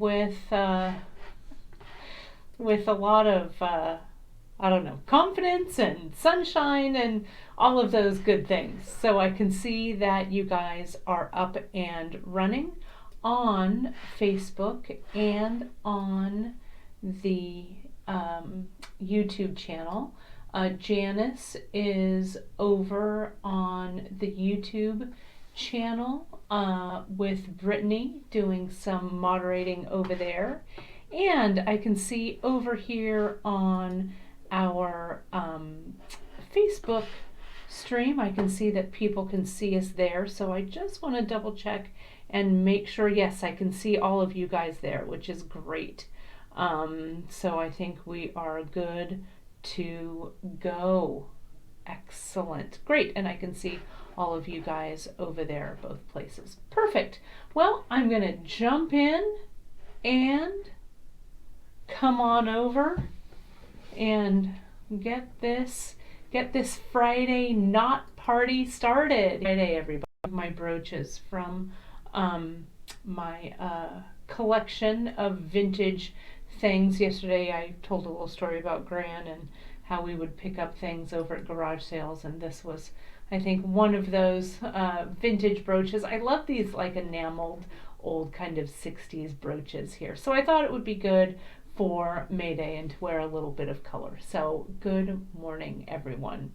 with with a lot of I don't know, confidence and sunshine and all of those good things. So I can see that you guys are up and running on Facebook and on the YouTube channel. Janice is over on the YouTube channel with Brittany doing some moderating over there. And I can see over here on our Facebook stream, I can see that people can see us there. So I just want to double check and make sure, yes, I can see all of you guys there, which is great. So I think we are good to go. Excellent. Great. And I can see all of you guys over there, both places. Perfect. Well, I'm going to jump in and come on over and get this Friday knot party started. Friday, everybody. My brooches from my collection of vintage things. Yesterday I told a little story about Gran and how we would pick up things over at garage sales, and this was, I think, one of those vintage brooches. I love these like enameled old kind of 60s brooches here. So I thought it would be good for May Day and to wear a little bit of color. So good morning, everyone.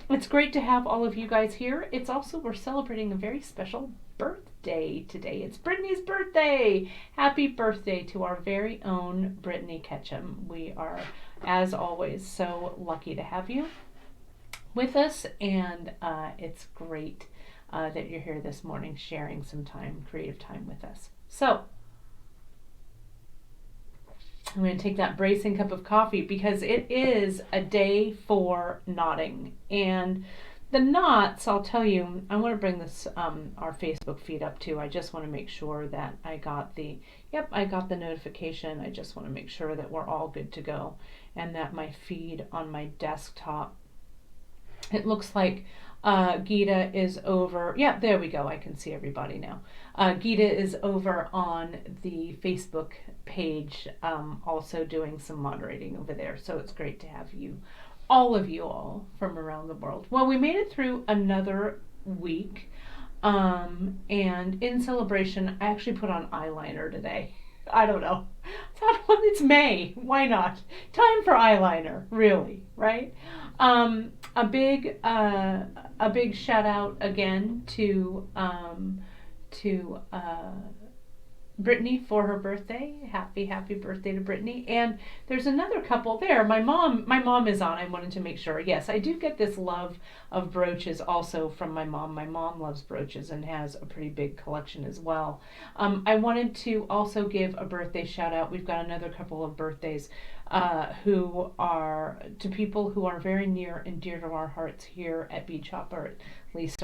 It's great to have all of you guys here. It's also, we're celebrating a very special birthday today. It's Brittany's birthday. Happy birthday to our very own Brittany Ketchum. We are, as always, so lucky to have you with us, and it's great that you're here this morning sharing some time, creative time with us. So I'm going to take that bracing cup of coffee because it is a day for knotting. And the knots, I'll tell you, I want to bring this, our Facebook feed up too. I just want to make sure that I got the notification. I just want to make sure that we're all good to go and that my feed on my desktop, it looks like Gita is over. Yeah, there we go. I can see everybody now. Gita is over on the Facebook page, also doing some moderating over there. So it's great to have you all from around the world. Well, we made it through another week. And in celebration, I actually put on eyeliner today. I don't know. It's May. Why not? Time for eyeliner, really, right? A big shout out again to Brittany for her birthday. Happy birthday to Brittany. And there's another couple there. My mom is on. I wanted to make sure. Yes, I do get this love of brooches also from my mom. My mom loves brooches and has a pretty big collection as well. I wanted to also give a birthday shout out. We've got another couple of birthdays who are to people who are very near and dear to our hearts here at Bead Shop, or at least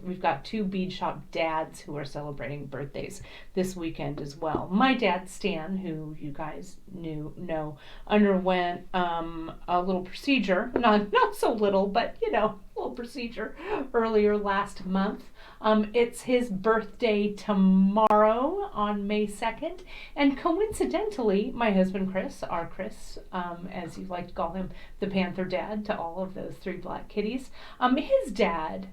we've got two Bead Shop dads who are celebrating birthdays this weekend as well. My dad, Stan, who you guys know, underwent a little procedure, not so little, but a little procedure earlier last month. It's his birthday tomorrow on May 2nd, and coincidentally, my husband Chris, our Chris, as you like to call him, the Panther Dad to all of those three black kitties, his dad,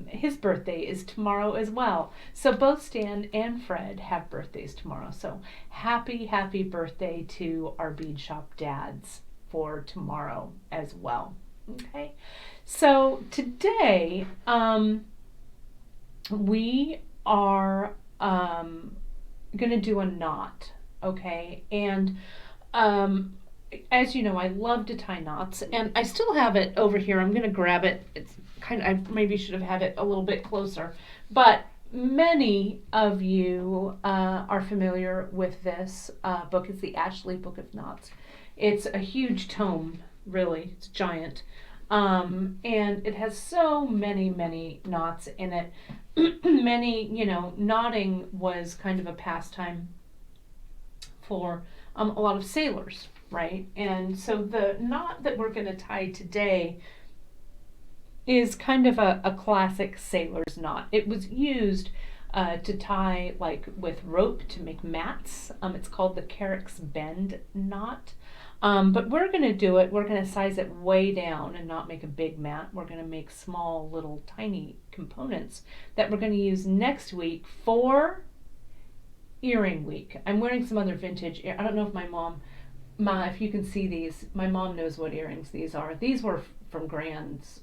his birthday is tomorrow as well. So both Stan and Fred have birthdays tomorrow. So happy birthday to our Bead Shop dads for tomorrow as well. Okay, so today we are going to do a knot, okay? And as you know, I love to tie knots, and I still have it over here. I'm going to grab it. It's I maybe should have had it a little bit closer, but many of you are familiar with this book. It's the Ashley Book of Knots. It's a huge tome, really. It's giant. And it has so many knots in it. Many, knotting was kind of a pastime for a lot of sailors, right? And so the knot that we're going to tie today is kind of a classic sailor's knot. It was used to tie like with rope to make mats. It's called the Carrick's Bend knot. But we're going to do it, we're going to size it way down and not make a big mat. We're going to make small little tiny components that we're going to use next week for earring week. I'm wearing some other vintage, I don't know if if you can see these, my mom knows what earrings these are. These were from Grand's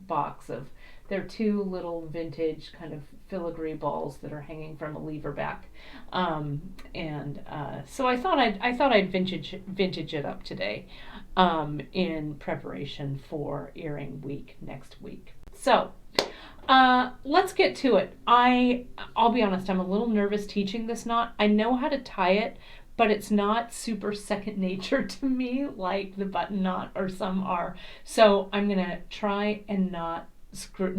box of, they're two little vintage kind of filigree balls that are hanging from a lever back, so I thought I'd vintage it up today, in preparation for earring week next week. So let's get to it. I'll be honest, I'm a little nervous teaching this knot. I know how to tie it, but it's not super second nature to me like the button knot or some are. So I'm gonna try and not screw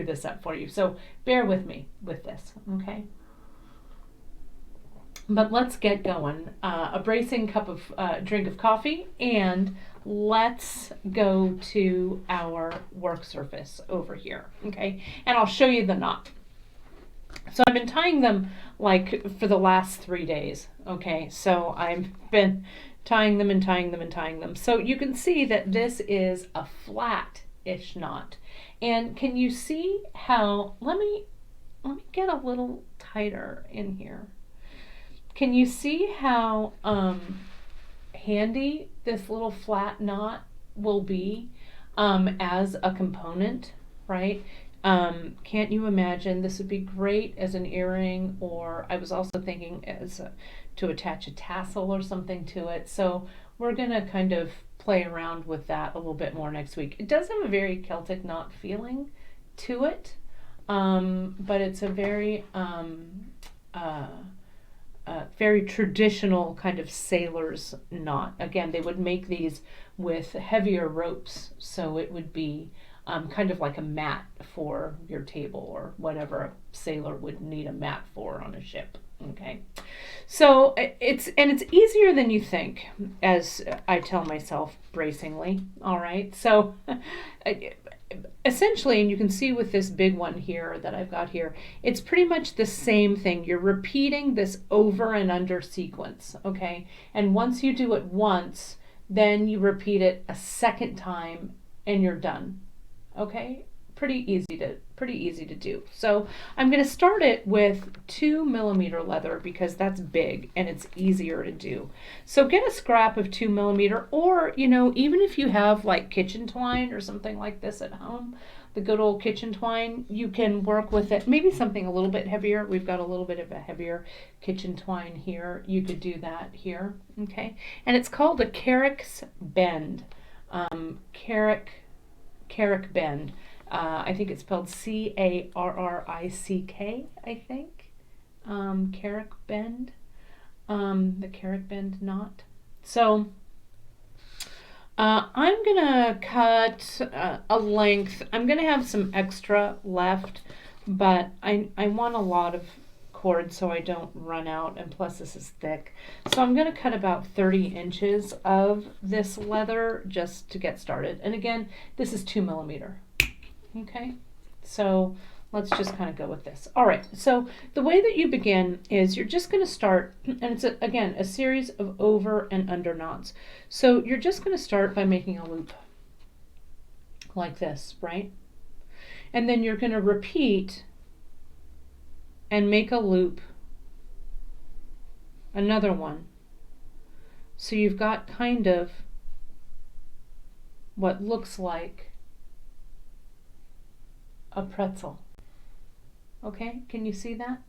this up for you. So bear with me with this, okay? But let's get going. A bracing drink of coffee, and let's go to our work surface over here, okay? And I'll show you the knot. So I've been tying them like for the last 3 days, okay? So I've been tying them and tying them and tying them. So you can see that this is a flat-ish knot. And can you see how, let me get a little tighter in here. Can you see how handy this little flat knot will be as a component, right? Can't you imagine? This would be great as an earring, or I was also thinking to attach a tassel or something to it. So we're going to kind of play around with that a little bit more next week. It does have a very Celtic knot feeling to it, but it's a very very traditional kind of sailor's knot. Again, they would make these with heavier ropes, so it would be kind of like a mat for your table or whatever a sailor would need a mat for on a ship. Okay, so it's easier than you think, as I tell myself bracingly. All right, so essentially, and you can see with this big one here that I've got here, it's pretty much the same thing. You're repeating this over and under sequence, okay? And once you do it once, then you repeat it a second time and you're done, okay? Pretty easy to do. So I'm going to start it with 2mm leather because that's big and it's easier to do. So get a scrap of 2mm, or even if you have like kitchen twine or something like this at home, the good old kitchen twine, you can work with it. Maybe something a little bit heavier. We've got a little bit of a heavier kitchen twine here. You could do that here, okay? And it's called a Carrick's Bend. Carrick Bend. I think it's spelled Carrick, I think. Carrick Bend. The Carrick Bend knot. So I'm going to cut a length. I'm going to have some extra left, but I want a lot of cord so I don't run out, and plus this is thick. So I'm going to cut about 30 inches of this leather just to get started. And again, this is 2mm. Okay, so let's just kind of go with this. All right, so the way that you begin is you're just going to start, and it's again a series of over and under knots. So you're just going to start by making a loop like this, right? And then you're going to repeat and make a loop, another one. So you've got kind of what looks like a pretzel. Okay, can you see that?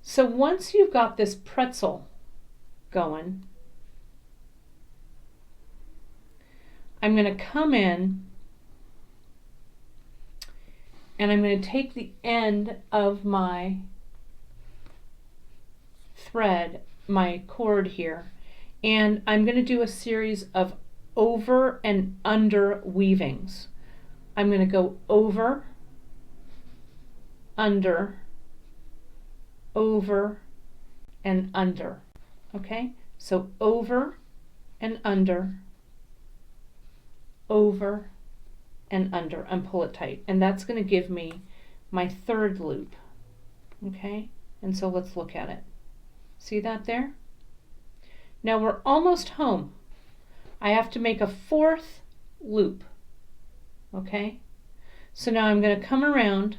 So once you've got this pretzel going, I'm going to come in and I'm going to take the end of my thread, my cord here, and I'm going to do a series of over and under weavings. I'm going to go over, under, over, and under. Okay? So over and under, over, and under, and pull it tight. And that's going to give me my third loop. Okay, and so let's look at it. See that there? Now we're almost home. I have to make a fourth loop. Okay, so now I'm going to come around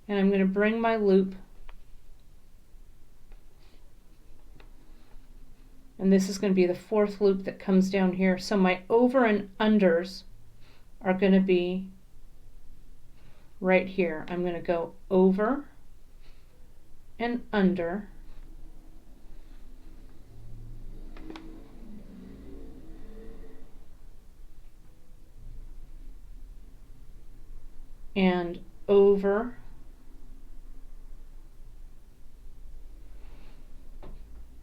and I'm going to bring my loop, and this is going to be the fourth loop that comes down here. So my over and unders are going to be right here. I'm going to go over and under, and over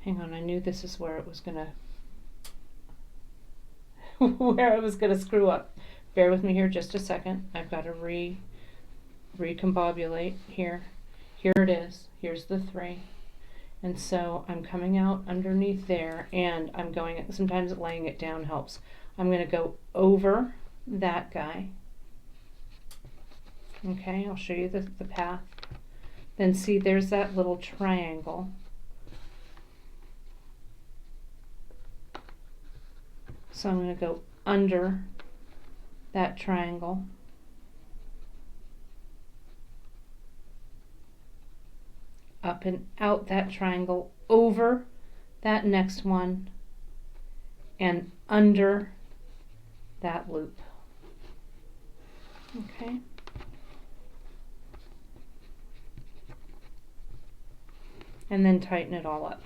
hang on, I knew this is where it was gonna where I was gonna screw up. Bear with me here just a second. I've got to recombobulate here. Here it is. Here's the 3. And so I'm coming out underneath there, and I'm going, sometimes laying it down helps. I'm going to go over that guy. Okay, I'll show you the path. Then see, there's that little triangle. So I'm going to go under that triangle, up and out that triangle, over that next one, and under that loop. Okay. And then tighten it all up.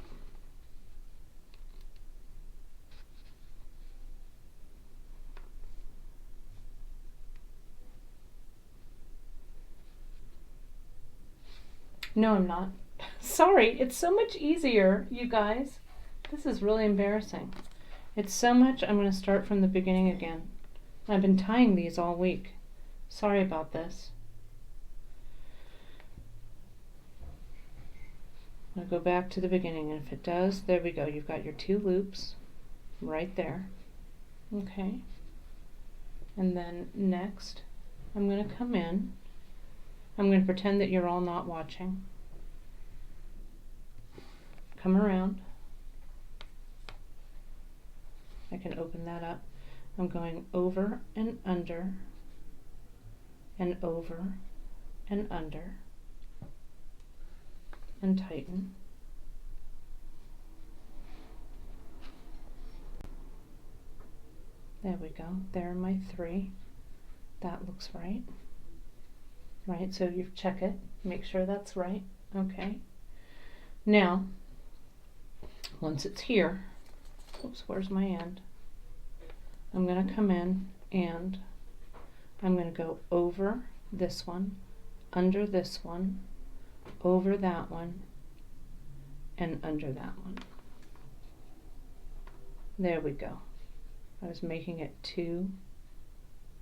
No, I'm not. Sorry, it's so much easier, you guys. This is really embarrassing. It's so much, I'm going to start from the beginning again. I've been tying these all week. Sorry about this. I'll go back to the beginning, and if it does, there we go. You've got your 2 loops right there. Okay. And then next, I'm going to come in. I'm going to pretend that you're all not watching. Come around. I can open that up. I'm going over and under, and over and under, and tighten. There we go. There are my 3. That looks right. Right, so you check it, make sure that's right. Okay. Now, once it's here, oops, where's my end? I'm going to come in and I'm going to go over this one, under this one, over that one, and under that one. There we go. I was making it too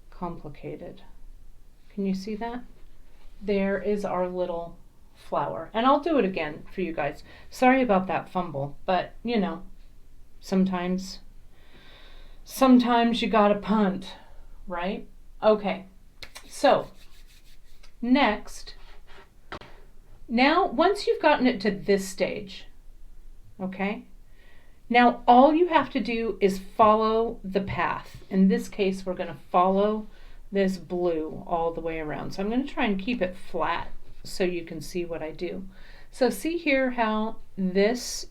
complicated. Can you see that? There is our little flower. And I'll do it again for you guys. Sorry about that fumble, but you know, sometimes you gotta punt, right? Okay, so next, now once you've gotten it to this stage, okay, now all you have to do is follow the path. In this case, we're gonna follow this blue all the way around. So I'm going to try and keep it flat so you can see what I do. So see here how this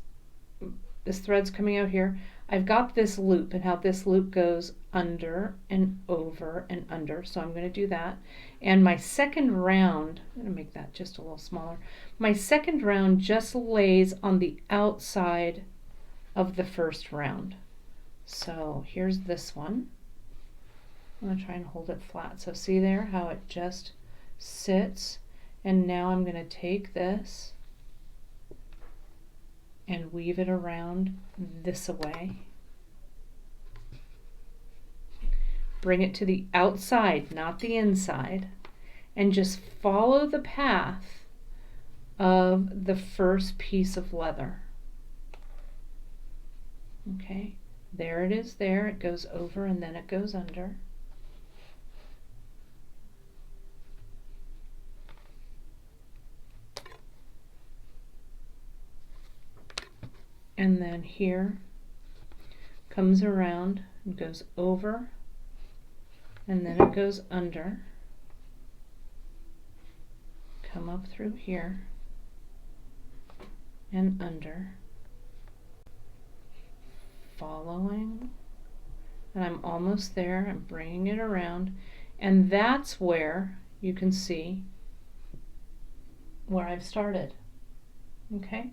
thread's coming out here. I've got this loop, and how this loop goes under and over and under. So I'm going to do that. And my second round, I'm going to make that just a little smaller. My second round just lays on the outside of the first round. So here's this one. I'm going to try and hold it flat. So see there how it just sits, and now I'm going to take this and weave it around this way. Bring it to the outside, not the inside, and just follow the path of the first piece of leather. Okay, There it is there. It goes over and then it goes under. And then here comes around and goes over and then it goes under. Come up through here and under. Following, and I'm almost there. I'm bringing it around, and that's where you can see where I've started. Okay,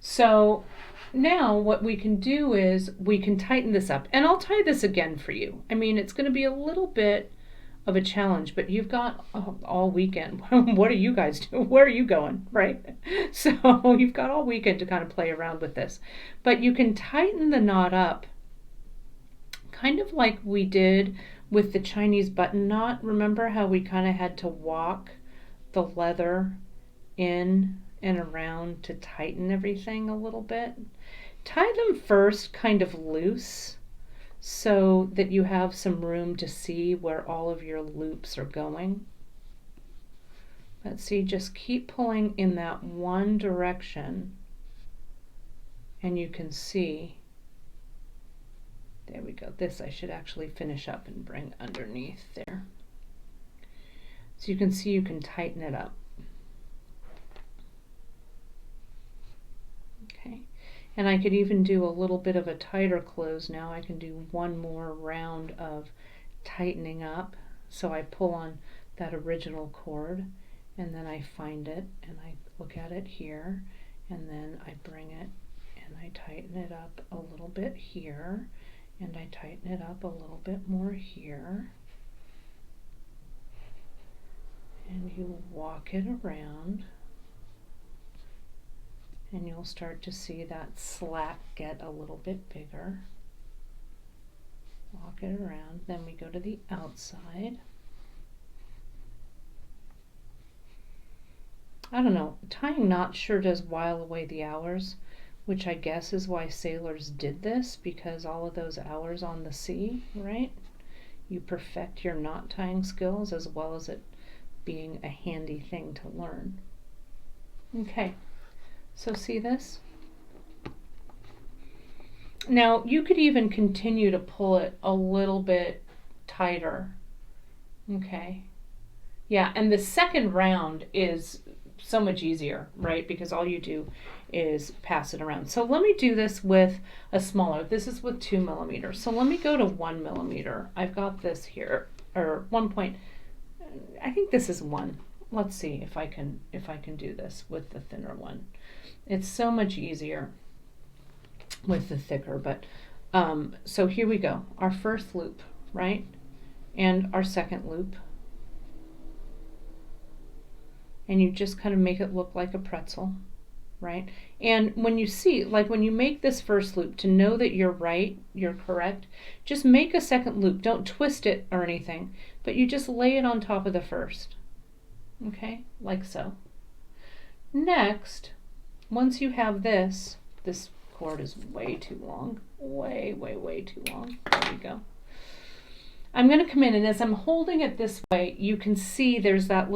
so now what we can do is we can tighten this up, and I'll tie this again for you. I mean, it's going to be a little bit of a challenge, but you've got all weekend. What are you guys doing? Where are you going, right? So you've got all weekend to kind of play around with this, but you can tighten the knot up kind of like we did with the Chinese button knot. Remember how we kind of had to walk the leather in and around to tighten everything a little bit? Tie them first kind of loose, so that you have some room to see where all of your loops are going. But see, just keep pulling in that one direction and you can see, there we go. This I should actually finish up and bring underneath there. So you can see you can tighten it up. Okay. And I could even do a little bit of a tighter close now. I can do one more round of tightening up. So I pull on that original cord and then I find it and I look at it here and then I bring it and I tighten it up a little bit here and I tighten it up a little bit more here. And you walk it around. And you'll start to see that slack get a little bit bigger. Walk it around, then we go to the outside. I don't know, tying knots sure does while away the hours, which I guess is why sailors did this, because all of those hours on the sea, right? You perfect your knot tying skills as well as it being a handy thing to learn. Okay. So see this? Now you could even continue to pull it a little bit tighter. Okay. Yeah, and the second round is so much easier, right? Because all you do is pass it around. So let me do this with a smaller. This is with 2 millimeters. So let me go to 1 millimeter. I've got this here, or 1 point. I think this is 1. Let's see if I can do this with the thinner one. It's so much easier with the thicker, but so here we go. Our first loop, right? And our second loop. And you just kind of make it look like a pretzel, right? And when you see, like when you make this first loop, to know that you're right, you're correct, just make a second loop. Don't twist it or anything, but you just lay it on top of the first. Okay, like so. Next, once you have this cord is way too long, way too long. There we go. I'm going to come in, and as I'm holding it this way, you can see there's that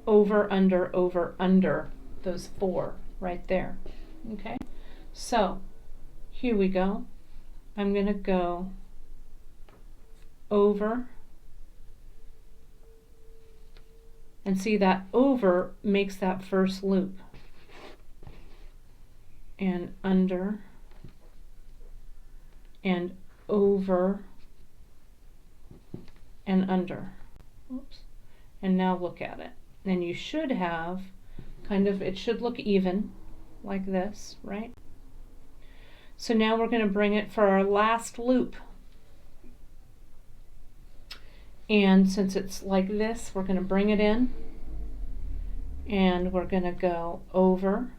over, under, those 4 right there. Okay, so here we go. I'm going to go over, and see that over makes that first loop, and under, and over, and under. Oops. And now look at it. And you should have kind of, it should look even like this, right? So now we're going to bring it for our last loop. And since it's like this, we're going to bring it in and we're going to go over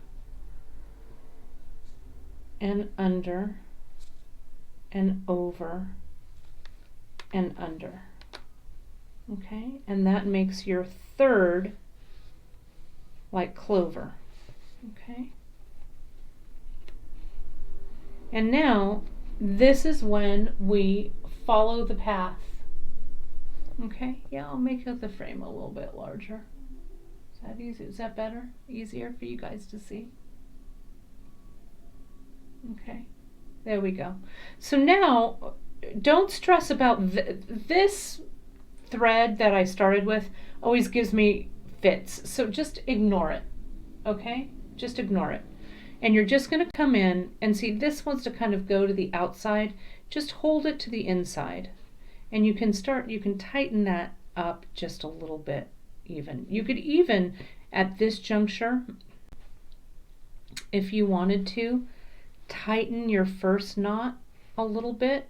and under and over and under. Okay, and that makes your third like clover. Okay. And now this is when we follow the path. Okay, yeah, I'll make the frame a little bit larger. Is that easy? Is that better? Easier for you guys to see? Okay, there we go. So now, don't stress about this thread that I started with always gives me fits. So just ignore it, okay? Just ignore it. And you're just going to come in and see this wants to kind of go to the outside. Just hold it to the inside. And you can tighten that up just a little bit even. You could even, at this juncture, if you wanted to, tighten your first knot a little bit.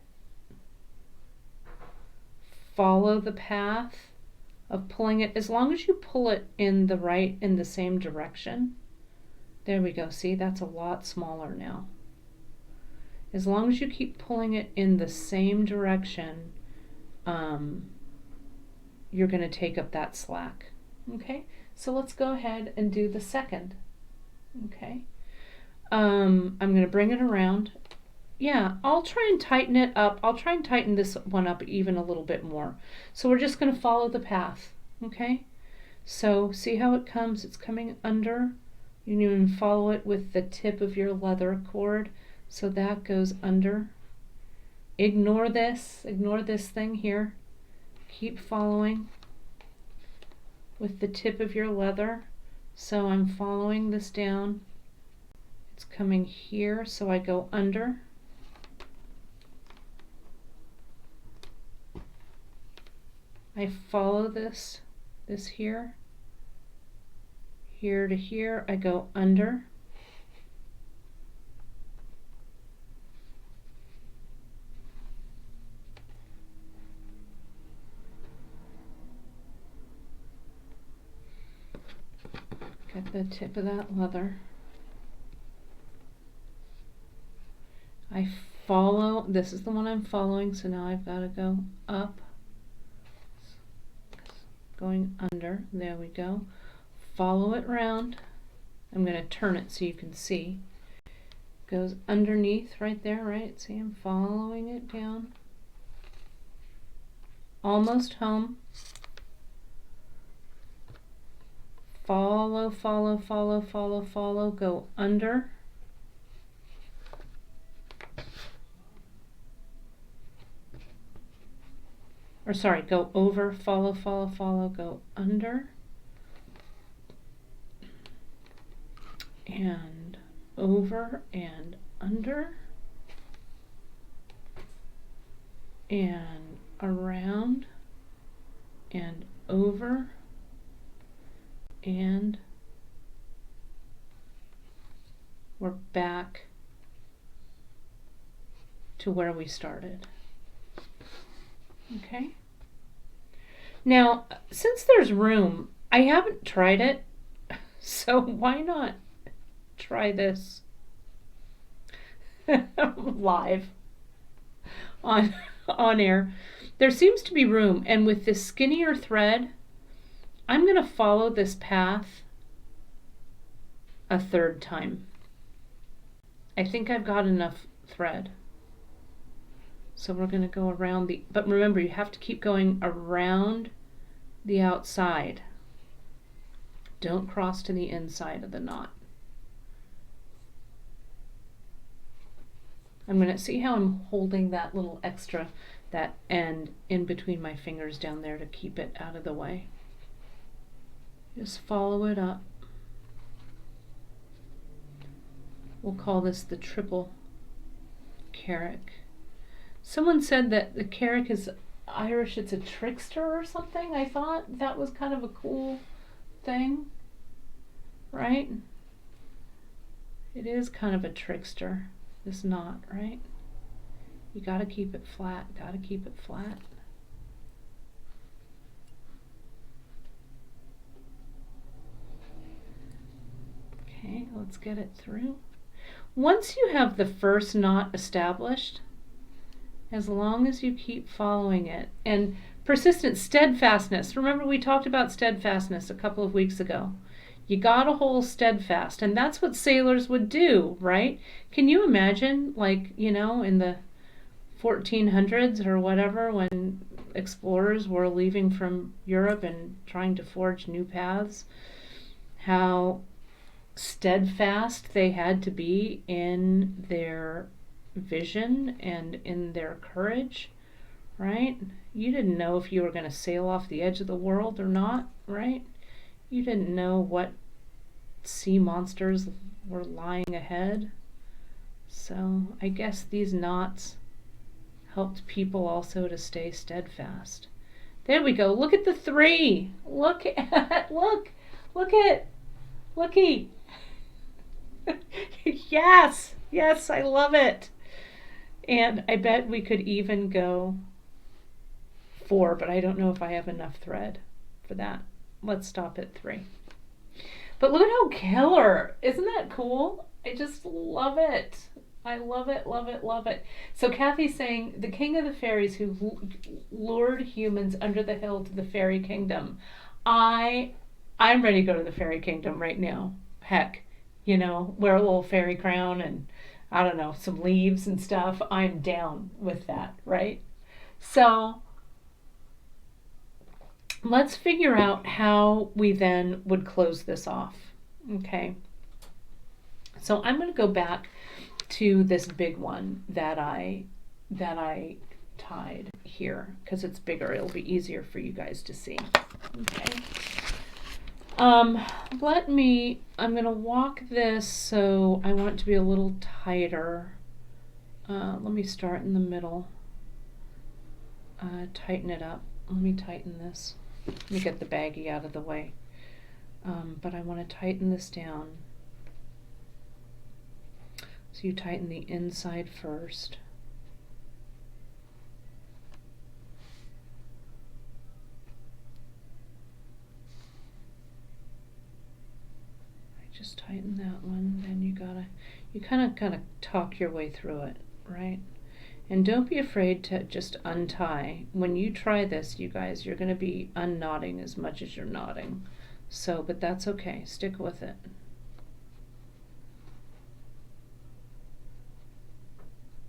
Follow the path of pulling it, as long as you pull it in the same direction. There we go. See, that's a lot smaller now. As long as you keep pulling it in the same direction, you're going to take up that slack. Okay, so let's go ahead and do the second. Okay, I'm going to bring it around. Yeah, I'll try and tighten it up. I'll try and tighten this one up even a little bit more. So we're just going to follow the path. Okay, so see how it comes? It's coming under. You can even follow it with the tip of your leather cord. So that goes under. Ignore this thing here. Keep following with the tip of your leather. So I'm following this down. It's coming here, so I go under. I follow this here. Here to here, I go under. Get the tip of that leather. I follow, this is the one I'm following, so now I've got to go up, going under, there we go. Follow it round. I'm going to turn it so you can see. Goes underneath right there, right? See, I'm following it down. Almost home. Follow, follow, follow, follow, follow, go under. Or sorry, go over, follow, follow, follow, go under. And over and under. And around and over. And we're back to where we started. Okay. Now, since there's room, I haven't tried it, so why not try this live on air? There seems to be room, and with this skinnier thread, I'm going to follow this path a third time. I think I've got enough thread. So we're going to go around but remember, you have to keep going around the outside. Don't cross to the inside of the knot. I'm going to see how I'm holding that little extra, that end in between my fingers down there to keep it out of the way. Just follow it up. We'll call this the triple carrick. Someone said that the carrick is Irish, it's a trickster or something. I thought that was kind of a cool thing, right? It is kind of a trickster, this knot, right? You gotta keep it flat, gotta keep it flat. Okay, let's get it through. Once you have the first knot established, as long as you keep following it, and persistent steadfastness, remember we talked about steadfastness a couple of weeks ago. You got to hold steadfast. And that's what sailors would do, right? Can you imagine, like, in the 1400s or whatever, when explorers were leaving from Europe and trying to forge new paths, how steadfast they had to be in their vision and in their courage, right? You didn't know if you were going to sail off the edge of the world or not, right? You didn't know what sea monsters were lying ahead. So I guess these knots helped people also to stay steadfast. There we go. Look at the 3. Looky. Yes, I love it. And I bet we could even go 4, but I don't know if I have enough thread for that. Let's stop at 3. But look at how killer. Isn't that cool? I just love it. I love it, love it, love it. So Kathy's saying, the king of the fairies who lured humans under the hill to the fairy kingdom. I'm ready to go to the fairy kingdom right now. Heck, wear a little fairy crown and, I don't know, some leaves and stuff. I'm down with that, right? So let's figure out how we then would close this off. Okay. So I'm going to go back to this big one that I tied here because it's bigger. It'll be easier for you guys to see. Okay. I'm going to walk this so I want it to be a little tighter. Let me start in the middle. Tighten it up. Let me tighten this. Let me get the baggie out of the way. But I want to tighten this down. So you tighten the inside first. I just tighten that one, then you kind of talk your way through it, right? And don't be afraid to just untie. When you try this, you guys, you're going to be unknotting as much as you're knotting. So, but that's okay. Stick with it.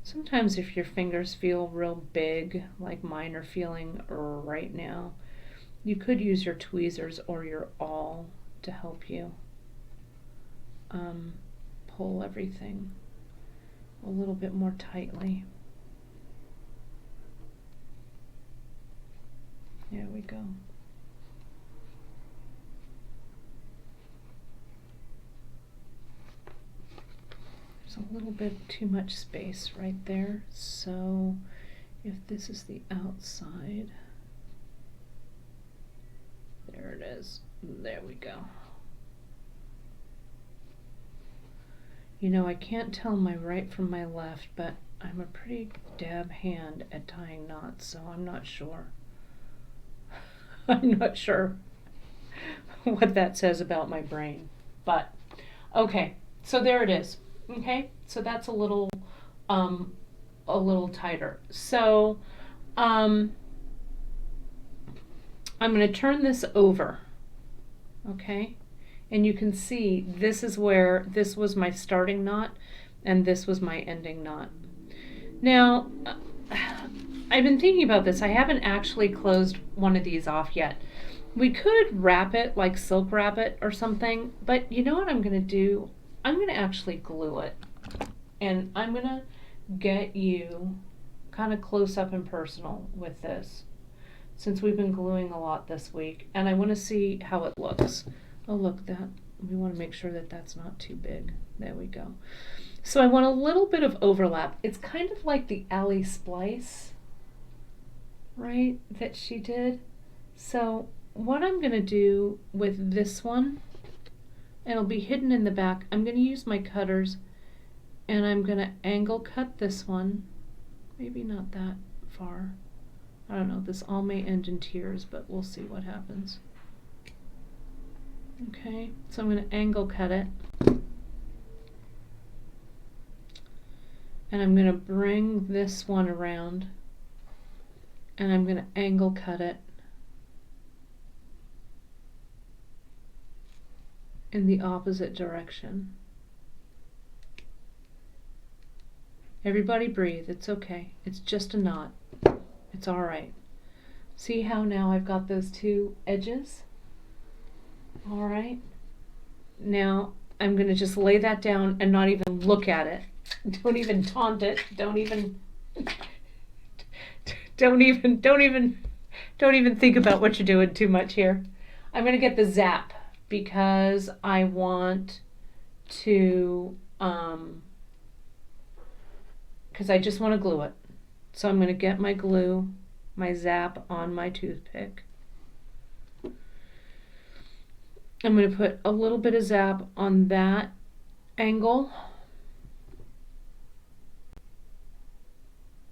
Sometimes if your fingers feel real big, like mine are feeling right now, you could use your tweezers or your awl to help you pull everything a little bit more tightly. There we go. There's a little bit too much space right there, so if this is the outside, there it is. There we go. I can't tell my right from my left, but I'm a pretty dab hand at tying knots, so I'm not sure. I'm not sure what that says about my brain, but okay, so there it is. Okay, so that's a little tighter. So I'm going to turn this over. Okay, and you can see this is where this was my starting knot and this was my ending knot. Now I've been thinking about this. I haven't actually closed one of these off yet. We could wrap it, like silk wrap it or something, but you know what I'm going to do? I'm going to actually glue it. And I'm going to get you kind of close up and personal with this, since we've been gluing a lot this week. And I want to see how it looks. Oh, look, we want to make sure that that's not too big. There we go. So I want a little bit of overlap. It's kind of like the alley splice, right, that she did. So what I'm going to do with this one, and it'll be hidden in the back, I'm going to use my cutters and I'm going to angle cut this one. Maybe not that far. I don't know, this all may end in tears, but we'll see what happens. Okay, so I'm going to angle cut it. And I'm going to bring this one around and I'm going to angle cut it. in the opposite direction. Everybody breathe, it's okay. It's just a knot. It's all right. See how now I've got those two edges? All right. Now I'm going to just lay that down and not even look at it. Don't even taunt it. Don't even think about what you're doing too much here. I'm going to get the zap because I want to, because I just want to glue it. So I'm going to get my glue, my zap on my toothpick. I'm going to put a little bit of zap on that angle.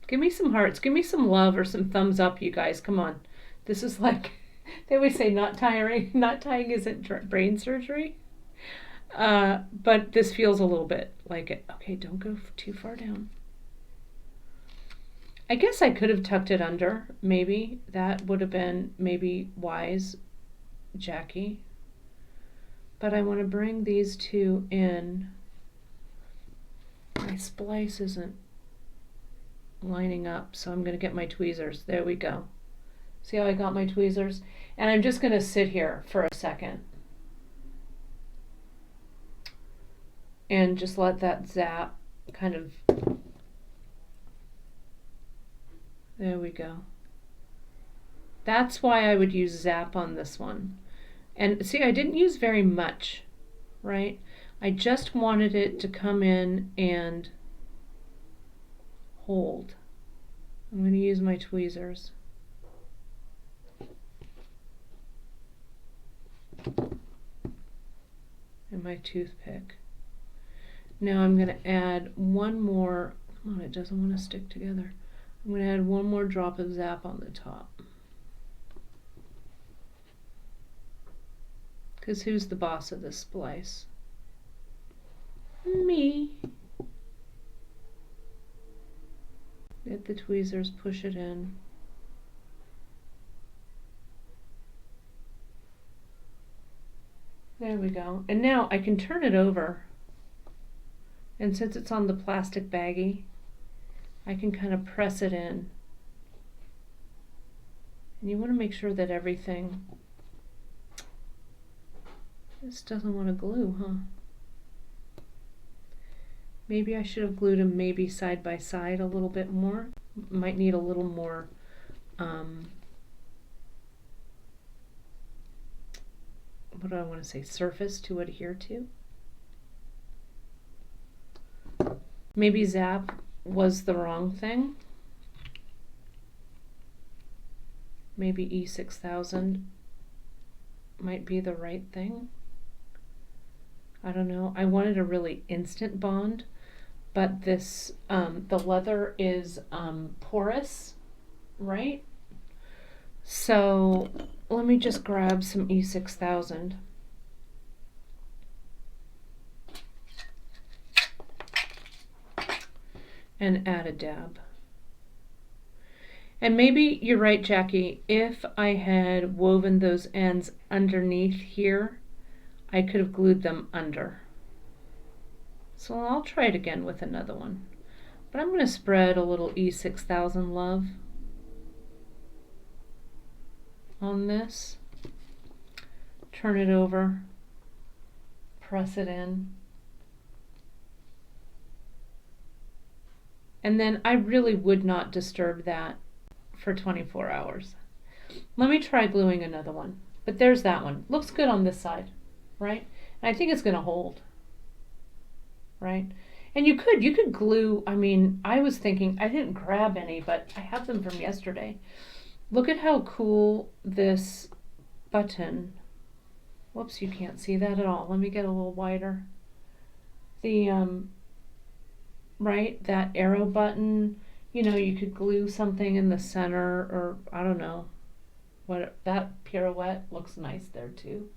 Give me some hearts. Give me some love or some thumbs up, you guys. Come on. This is like, they always say not tying isn't brain surgery. But this feels a little bit like it. Okay, don't go too far down. I guess I could have tucked it under. Maybe. That would have been maybe wise, Jackie. But I want to bring these two in. My splice isn't lining up, so I'm going to get my tweezers. There we go. See how I got my tweezers? And I'm just going to sit here for a second and just let that zap kind of, there we go. That's why I would use zap on this one. And see, I didn't use very much, right? I just wanted it to come in and hold. I'm going to use my tweezers. And my toothpick. Now I'm going to add one more, come on, it doesn't want to stick together. I'm going to add one more drop of zap on the top. Because who's the boss of this splice? Me. Get the tweezers, push it in. There we go. And now I can turn it over. And since it's on the plastic baggie, I can kind of press it in. And you want to make sure that everything, this doesn't want to glue, huh? Maybe I should have glued them maybe side by side a little bit more. Might need a little more what do I want to say, surface to adhere to. Maybe zap was the wrong thing. Maybe E6000 might be the right thing. I don't know. I wanted a really instant bond, but this, the leather is porous, right? So let me just grab some E6000. And add a dab. And maybe you're right, Jackie, if I had woven those ends underneath here, I could have glued them under. So I'll try it again with another one. But I'm going to spread a little E6000 love on this. Turn it over, press it in. And then I really would not disturb that for 24 hours. Let me try gluing another one. But there's that one. Looks good on this side, right? And I think it's going to hold, right? And you could glue, I mean, I was thinking, I didn't grab any, but I have them from yesterday. Look at how cool this button, whoops, you can't see that at all. Let me get a little wider. The, right, that arrow button, you know, you could glue something in the center, or I don't know, what, that pirouette looks nice there too,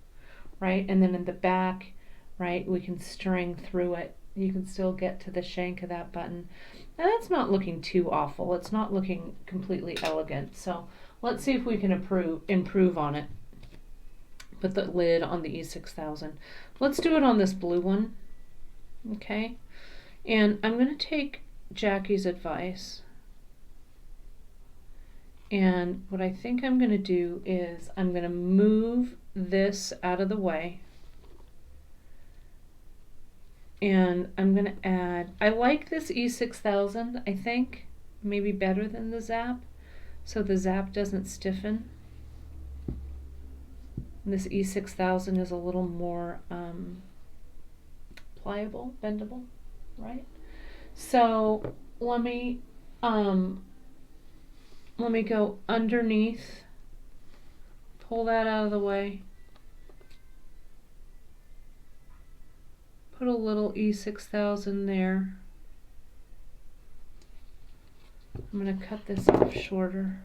right? And then in the back, right, we can string through it. You can still get to the shank of that button. And that's not looking too awful. It's not looking completely elegant. So let's see if we can improve on it. put the lid on the E6000. Let's do it on this blue one, okay? And I'm going to take Jackie's advice, and what I think I'm going to do is I'm going to move this out of the way, and I'm going to add, I like this E6000, I think, maybe better than the Zap, so the Zap doesn't stiffen. This E6000 is a little more pliable, bendable, right? So let me go underneath, pull that out of the way, put a little E6000 there. I'm going to cut this off shorter.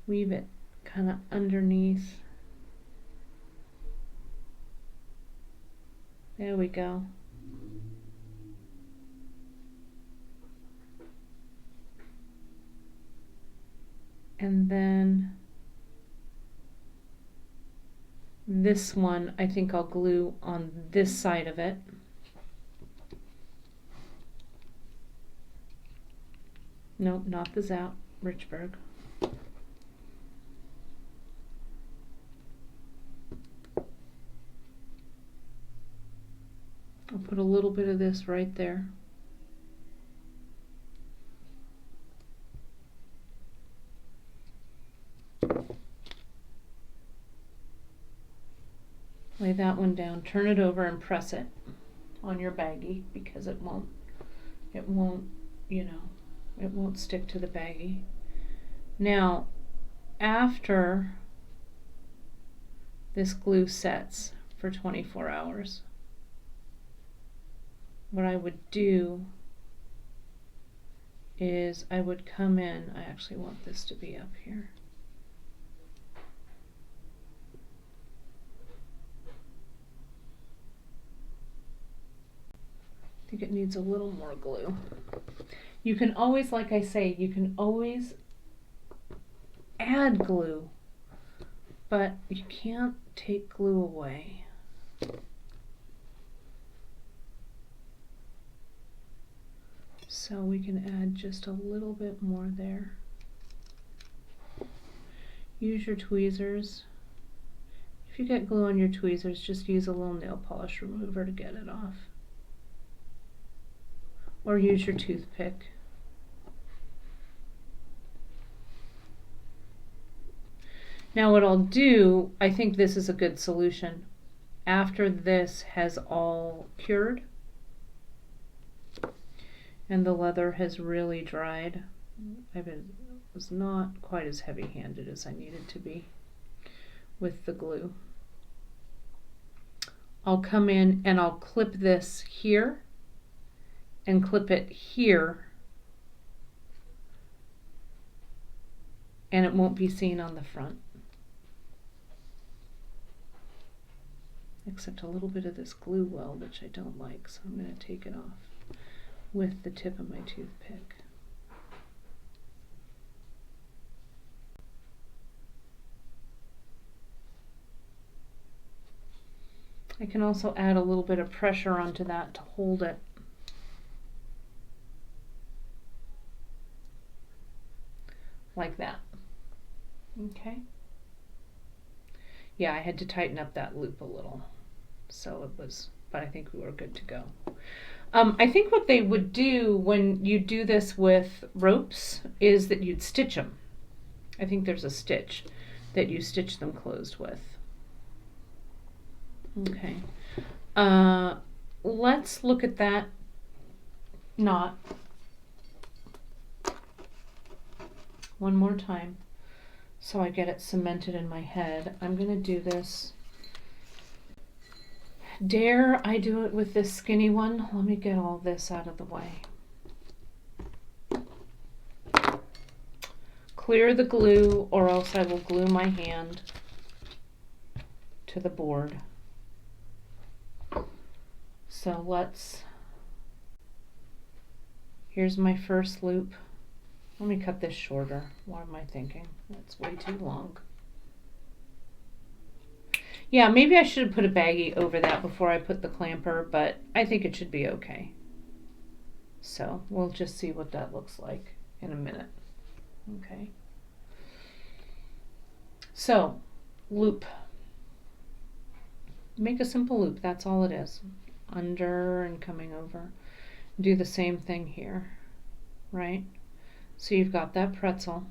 Weave it kind of underneath. There we go. And then this one, I think I'll glue on this side of it. Nope, not the Zap, Richburg. I'll put a little bit of this right there. Lay that one down, turn it over and press it on your baggie because it won't, you know, it won't stick to the baggie. Now, after this glue sets for 24 hours, what I would do is I would come in, I actually want this to be up here. I think it needs a little more glue. You can always, like I say, you can always add glue, but you can't take glue away. So we can add just a little bit more there. Use your tweezers. If you get glue on your tweezers, just use a little nail polish remover to get it off. Or use your toothpick. Now what I'll do, I think this is a good solution. After this has all cured and the leather has really dried, was not quite as heavy-handed as I needed to be with the glue. I'll come in and I'll clip this here and clip it here, and it won't be seen on the front, except a little bit of this glue weld, which I don't like, so I'm going to take it off with the tip of my toothpick. I can also add a little bit of pressure onto that to hold it. Like that. Okay. Yeah, I had to tighten up that loop a little. So it was, but I think we were good to go. I think what they would do when you do this with ropes is that you'd stitch them. I think there's a stitch that you stitch them closed with. Okay. Let's look at that knot one more time so I get it cemented in my head. I'm going to do this. Dare I do it with this skinny one? Let me get all this out of the way. Clear the glue, or else I will glue my hand to the board. So here's my first loop. Let me cut this shorter. What am I thinking? That's way too long. Yeah, maybe I should have put a baggie over that before I put the clamper, but I think it should be okay. So we'll just see what that looks like in a minute. Okay. So, loop. Make a simple loop, that's all it is. Under and coming over. Do the same thing here, right? So you've got that pretzel.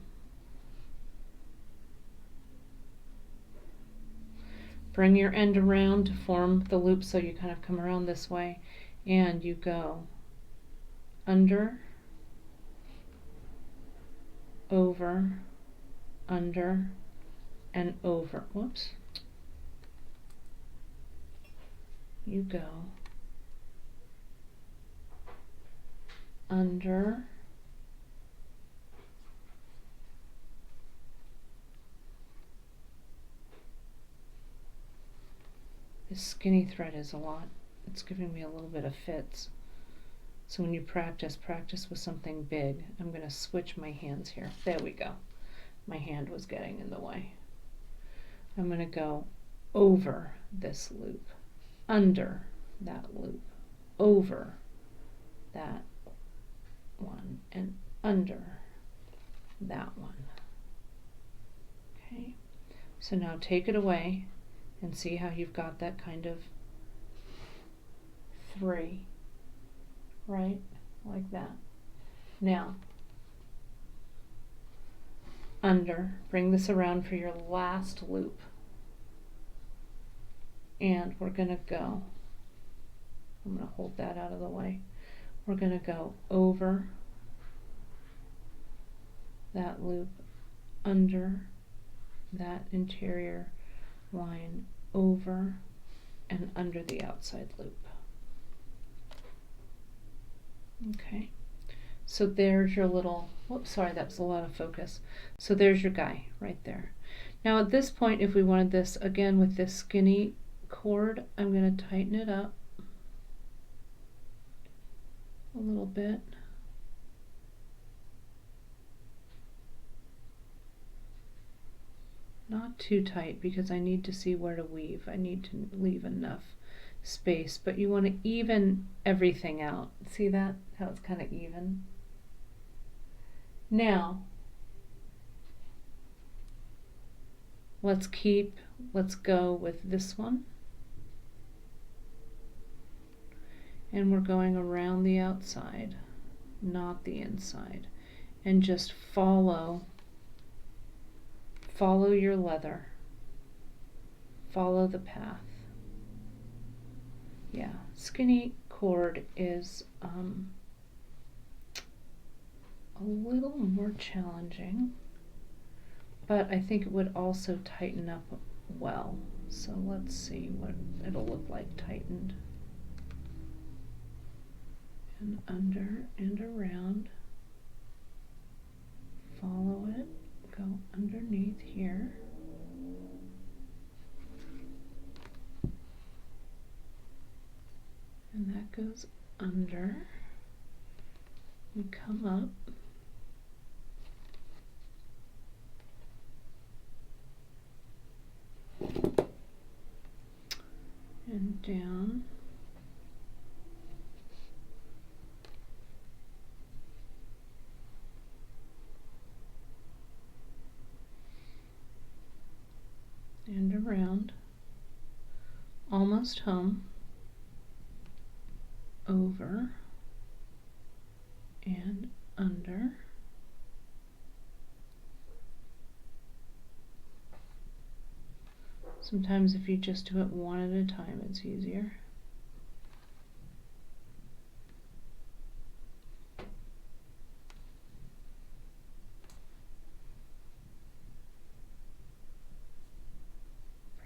Bring your end around to form the loop, so you kind of come around this way, and you go under, over, under, and over. Whoops. You go under, this skinny thread is a lot. It's giving me a little bit of fits. So when you practice with something big. I'm going to switch my hands here. There we go. My hand was getting in the way. I'm going to go over this loop, under that loop, over that one, and under that one. Okay, so now take it away and see how you've got that kind of 3, right? Like that. Now, under, bring this around for your last loop. And we're going to go, I'm going to hold that out of the way. We're going to go over that loop, under that interior line, over and under the outside loop. Okay, so there's your little, whoops, sorry, that's a lot of focus. So there's your guy right there. Now at this point, if we wanted this again with this skinny cord, I'm going to tighten it up a little bit. Not too tight because I need to see where to weave. I need to leave enough space, but you want to even everything out. See that? How it's kind of even. Now, let's go with this one. And we're going around the outside, not the inside. And just follow your leather. Follow the path. Yeah, skinny cord is a little more challenging, but I think it would also tighten up well. So let's see what it'll look like tightened. And under and around. Follow it, go underneath here. And that goes under. We come up. And down. And around. Almost home. Over and under. Sometimes if you just do it one at a time, it's easier.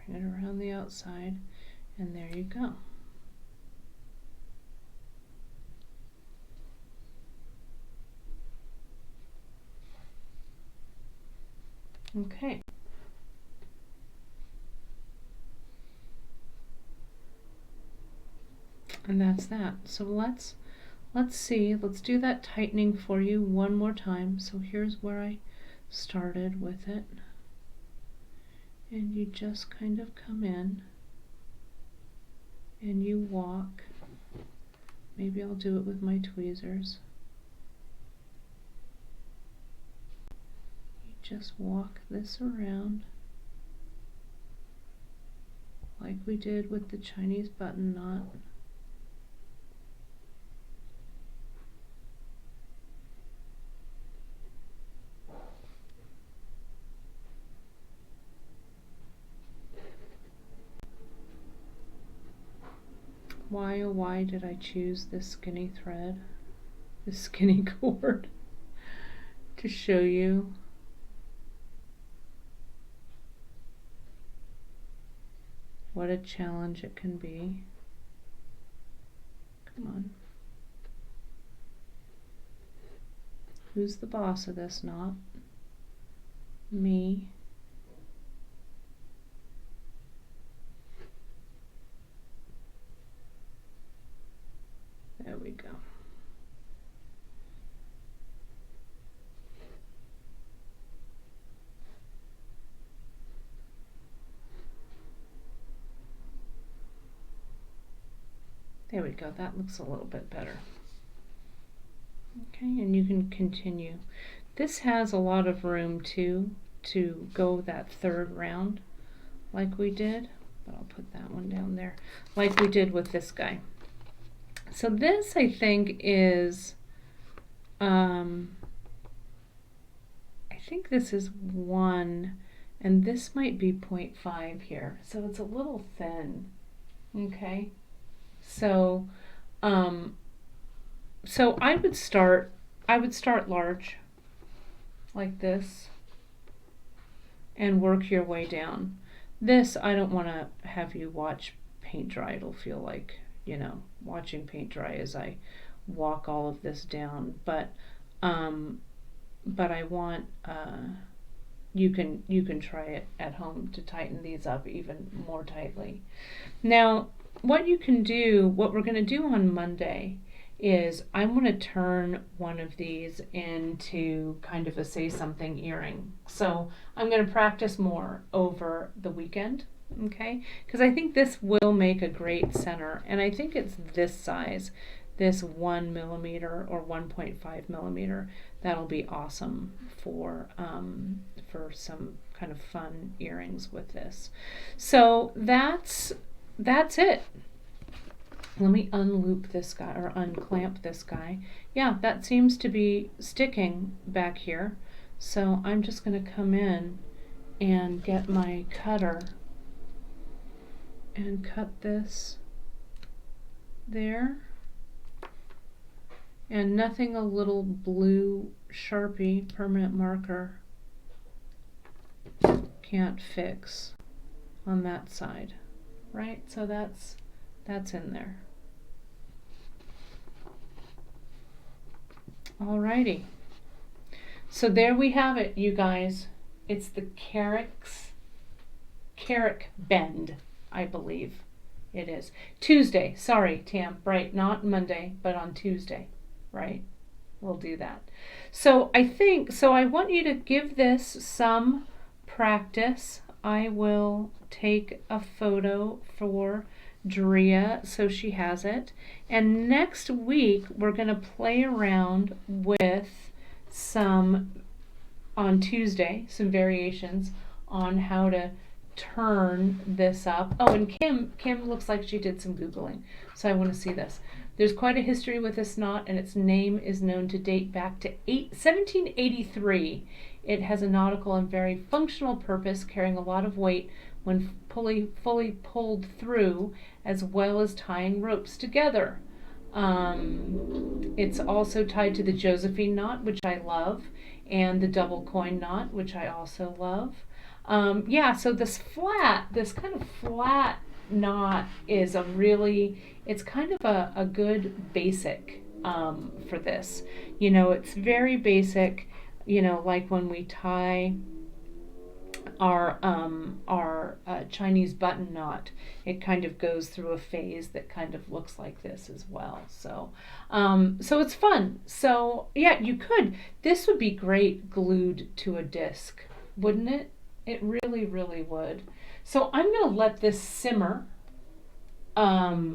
Bring it around the outside, and there you go. Okay. And that's that. So let's let's see, let's do that tightening for you one more time. So here's where I started with it. And you just kind of come in and you walk. Maybe I'll do it with my tweezers. You just walk this around like we did with the Chinese button knot. Why, oh why did I choose this skinny thread, this skinny cord, to show you? What a challenge it can be. Come on. Who's the boss of this knot? Me. There we go. There we go. That looks a little bit better. Okay, and you can continue. This has a lot of room too to go that third round like we did, but I'll put that one down there like we did with this guy. So this, I think, is, I think this is 1, and this might be 0.5 here. So it's a little thin, okay? So, so I would start large, like this, and work your way down. This, I don't want to have you watch paint dry. It'll feel like, you know, watching paint dry as I walk all of this down, but I want, you can try it at home to tighten these up even more tightly. Now, what you can do, what we're going to do on Monday is I'm going to turn one of these into kind of a say something earring. So I'm going to practice more over the weekend. Okay, because I think this will make a great center, and I think it's this size, this 1 millimeter or 1.5 millimeter. That'll be awesome for some kind of fun earrings with this. So that's it. Let me unloop this guy or unclamp this guy. Yeah, that seems to be sticking back here. So I'm just going to come in and get my cutter and cut this there, and nothing a little blue Sharpie permanent marker can't fix on that side, right? So that's in there. Alrighty, so there we have it, you guys. It's the Carrick bend, I believe it is. Tuesday, sorry, Tam, right, not Monday, but on Tuesday, right? We'll do that. So I want you to give this some practice. I will take a photo for Drea so she has it. And next week, we're going to play around with on Tuesday, some variations on how to turn this up. Oh, and Kim looks like she did some Googling, so I want to see this. There's quite a history with this knot, and its name is known to date back to 1783. It has a nautical and very functional purpose, carrying a lot of weight when fully pulled through, as well as tying ropes together. It's also tied to the Josephine knot, which I love, and the double coin knot, which I also love. Yeah, so this kind of flat knot is it's kind of a good basic for this. You know, it's very basic, you know, like when we tie our Chinese button knot. It kind of goes through a phase that kind of looks like this as well. So so it's fun. So yeah, you could. This would be great glued to a disc, wouldn't it? It really, really would. So I'm going to let this simmer a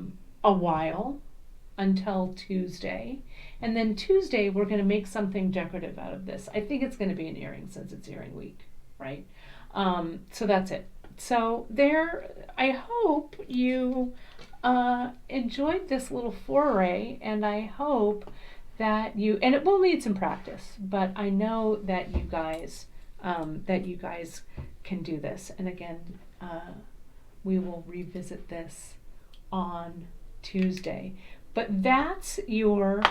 while until Tuesday. And then Tuesday, we're going to make something decorative out of this. I think it's going to be an earring since it's earring week, right? So that's it. So there, I hope you enjoyed this little foray, and I hope that you, and it will need some practice, but I know that you guys can do this. And again, we will revisit this on Tuesday. But that's your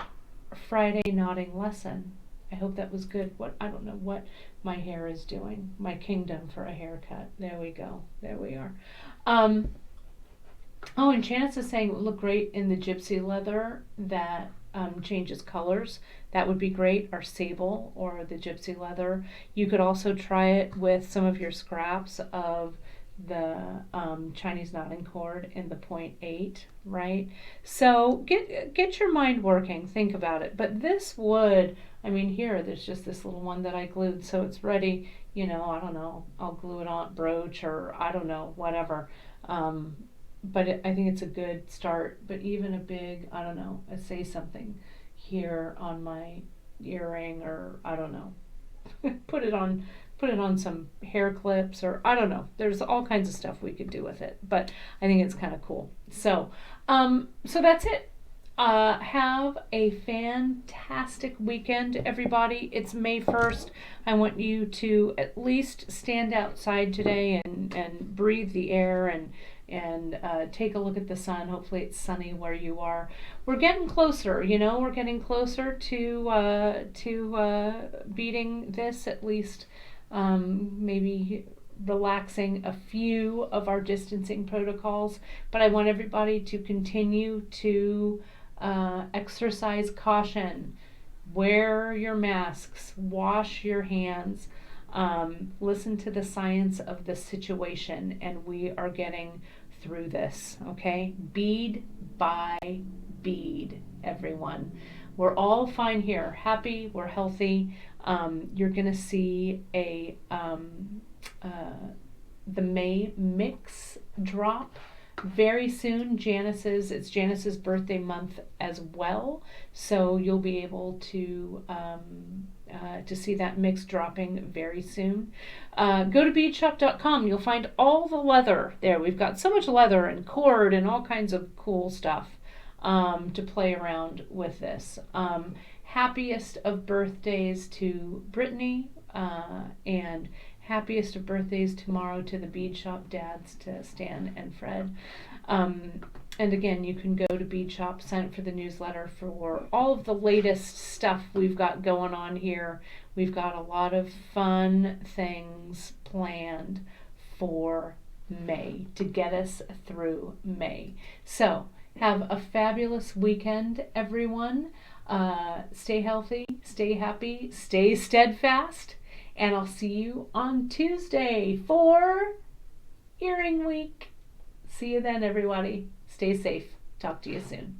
Friday knotting lesson. I hope that was good. I don't know what my hair is doing. My kingdom for a haircut. There we go. There we are. Oh, and Janice is saying it would look great in the gypsy leather that changes colors. That would be great, or sable, or the gypsy leather. You could also try it with some of your scraps of the Chinese knotting cord in the 0.8, right? So get your mind working, think about it. But this would, I mean, here, there's just this little one that I glued, so it's ready, you know, I don't know, I'll glue it on brooch, or I don't know, whatever. But I think it's a good start. But even a big, I don't know, say something here on my earring, or I don't know, put it on some hair clips, or I don't know. There's all kinds of stuff we could do with it, but I think it's kind of cool. So, so that's it. Have a fantastic weekend, everybody. It's May 1st. I want you to at least stand outside today and breathe the air and take a look at the sun. Hopefully it's sunny where you are. We're getting closer, you know, we're getting closer to beating this, at least maybe relaxing a few of our distancing protocols. But I want everybody to continue to exercise caution, wear your masks, wash your hands, listen to the science of the situation, and we are getting through this, okay? Bead by bead, everyone. We're all fine here, happy, we're healthy. You're gonna see the May mix drop very soon. It's Janice's birthday month as well, so you'll be able to see that mix dropping very soon. Go to beadshop.com. You'll find all the leather there. We've got so much leather and cord and all kinds of cool stuff to play around with this. Happiest of birthdays to Brittany, and happiest of birthdays tomorrow to the Bead Shop dads, to Stan and Fred. And again, you can go to Bead Shop, sign up for the newsletter for all of the latest stuff we've got going on here. We've got a lot of fun things planned for May to get us through May. So have a fabulous weekend, everyone. Stay healthy, stay happy, stay steadfast. And I'll see you on Tuesday for Earring Week. See you then, everybody. Stay safe. Talk to you soon.